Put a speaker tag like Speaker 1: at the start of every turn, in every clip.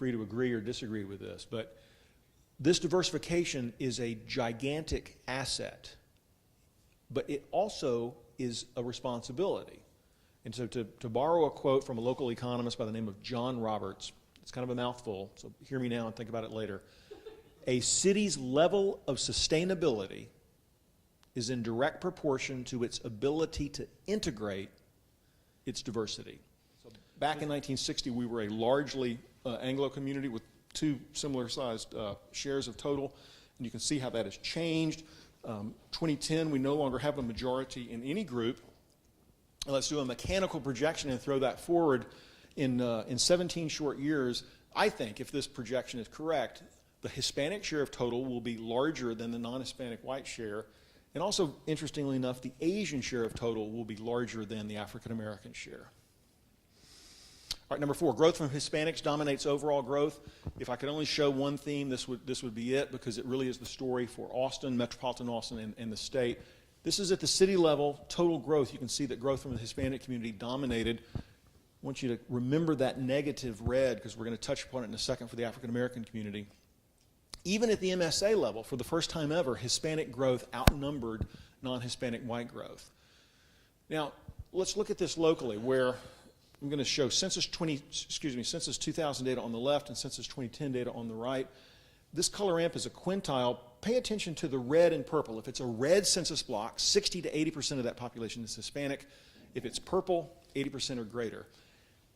Speaker 1: free to agree or disagree with this, but this diversification is a gigantic asset, but it also is a responsibility. And so to borrow a quote from a local economist by the name of John Roberts, it's kind of a mouthful, so hear me now and think about it later. A city's level of sustainability is in direct proportion to its ability to integrate its diversity. So back in 1960, we were a largely Anglo community with two similar sized shares of total, and you can see how that has changed. 2010, we no longer have a majority in any group. And let's do a mechanical projection and throw that forward in 17 short years. I think if this projection is correct, the Hispanic share of total will be larger than the non-Hispanic white share. And also, interestingly enough, the Asian share of total will be larger than the African American share. All right, number 4, growth from Hispanics dominates overall growth. If I could only show one theme, this would be it, because it really is the story for Austin, metropolitan Austin, and the state. This is at the city level, total growth. You can see that growth from the Hispanic community dominated. I want you to remember that negative red, because we're going to touch upon it in a second for the African American community. Even at the MSA level, for the first time ever, Hispanic growth outnumbered non-Hispanic white growth. Now, let's look at this locally, where I'm going to show census 2000 data on the left and census 2010 data on the right. This color amp is a quintile. Pay attention to the red and purple. If it's a red census block, 60 to 80% of that population is Hispanic. If it's purple, 80% or greater.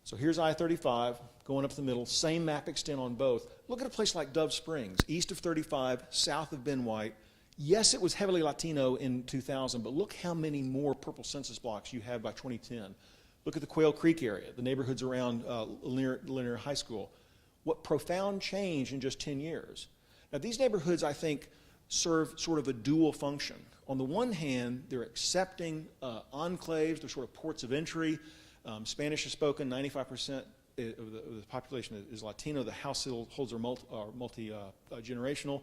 Speaker 1: So here's I-35 going up the middle, same map extent on both. Look at a place like Dove Springs, east of 35, south of Ben White. Yes, it was heavily Latino in 2000, but look how many more purple census blocks you have by 2010. Look at the Quail Creek area, the neighborhoods around Lanier High School. What profound change in just 10 years. Now, these neighborhoods, I think, serve sort of a dual function. On the one hand, they're accepting enclaves, they're sort of ports of entry. Spanish is spoken, 95% of the population is Latino. The households are multi-generational.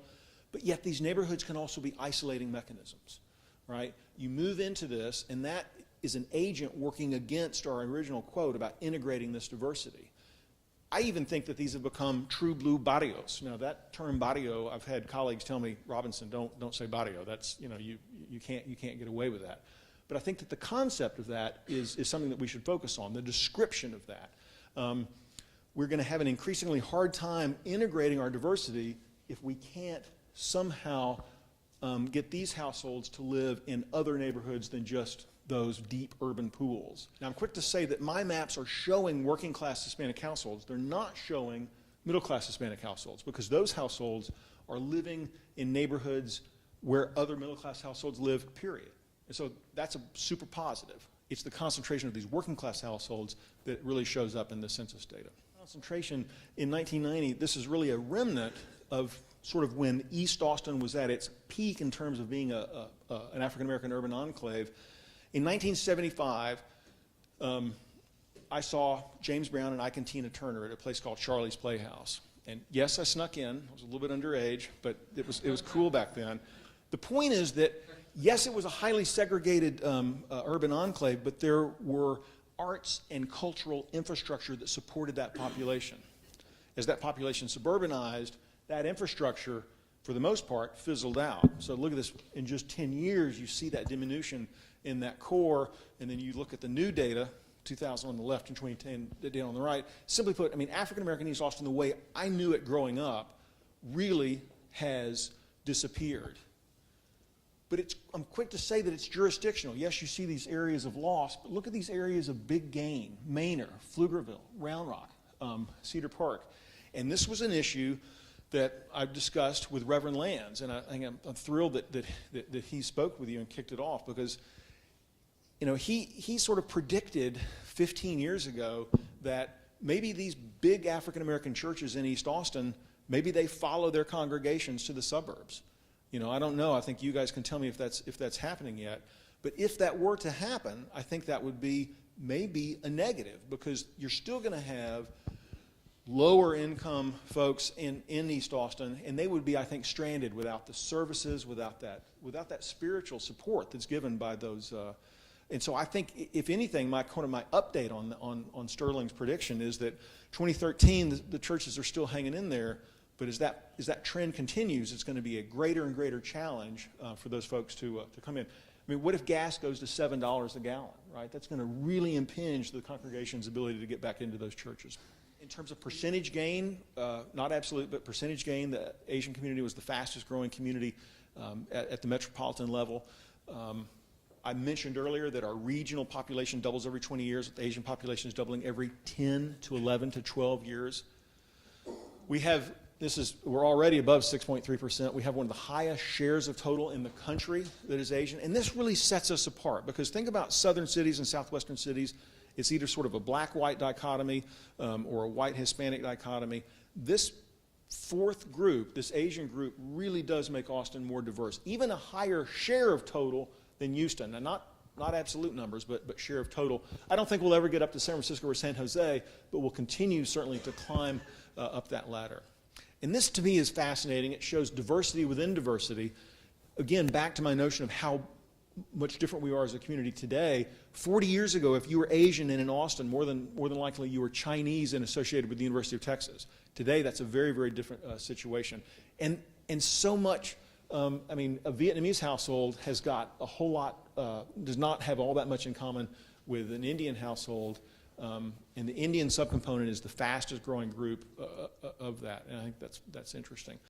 Speaker 1: But yet these neighborhoods can also be isolating mechanisms, right? You move into this, and that is an agent working against our original quote about integrating this diversity. I even think that these have become true blue barrios. Now that term barrio, I've had colleagues tell me, Robinson, don't say barrio. That's, you can't get away with that. But I think that the concept of that is something that we should focus on, the description of that. We're going to have an increasingly hard time integrating our diversity if we can't somehow get these households to live in other neighborhoods than just those deep urban pools. Now, I'm quick to say that my maps are showing working class Hispanic households. They're not showing middle class Hispanic households, because those households are living in neighborhoods where other middle class households live, period. And so that's a super positive. It's the concentration of these working class households that really shows up in the census data. Concentration in 1990, this is really a remnant of sort of when East Austin was at its peak in terms of being an African American urban enclave. In 1975, I saw James Brown and Ike and Tina Turner at a place called Charlie's Playhouse. And yes, I snuck in. I was a little bit underage, but it was cool back then. The point is that, yes, it was a highly segregated urban enclave, but there were arts and cultural infrastructure that supported that population. As that population suburbanized, that infrastructure, for the most part, fizzled out. So look at this, in just 10 years, you see that diminution in that core, and then you look at the new data, 2000 on the left and 2010 data on the right. Simply put, I mean, African American East Austin, the way I knew it growing up, really has disappeared. But I'm quick to say that it's jurisdictional. Yes, you see these areas of loss, but look at these areas of big gain: Manor, Pflugerville, Round Rock, Cedar Park. And this was an issue that I've discussed with Reverend Lands, and I'm thrilled that he spoke with you and kicked it off, because he sort of predicted 15 years ago that maybe these big African American churches in East Austin, maybe they follow their congregations to the suburbs. I don't know. I think you guys can tell me if that's happening yet. But if that were to happen, I think that would be maybe a negative, because you're still going to have lower income folks in East Austin, and they would be, I think, stranded without the services, without that spiritual support that's given by those And so I think, if anything, my update on Sterling's prediction is that 2013, the churches are still hanging in there, but as that trend continues, it's going to be a greater and greater challenge for those folks to come in. I mean, what if gas goes to $7 a gallon, right? That's going to really impinge the congregation's ability to get back into those churches. In terms of percentage gain, not absolute, but percentage gain, the Asian community was the fastest growing community at the metropolitan level. I mentioned earlier that our regional population doubles every 20 years. The Asian population is doubling every 10 to 11 to 12 years. We're already above 6.3%. We have one of the highest shares of total in the country that is Asian. And this really sets us apart, because think about southern cities and southwestern cities. It's either sort of a black-white dichotomy or a white-Hispanic dichotomy. This fourth group, this Asian group, really does make Austin more diverse. Even a higher share of total than Houston. Now, not absolute numbers, but share of total. I don't think we'll ever get up to San Francisco or San Jose, but we'll continue certainly to climb up that ladder. And this, to me, is fascinating. It shows diversity within diversity. Again, back to my notion of how much different we are as a community today. 40 years ago, if you were Asian and in Austin, more than likely you were Chinese and associated with the University of Texas. Today, that's a very, very different situation. And so much, I mean, a Vietnamese household has got a whole lot, does not have all that much in common with an Indian household. And the Indian subcomponent is the fastest growing group of that. And I think that's interesting.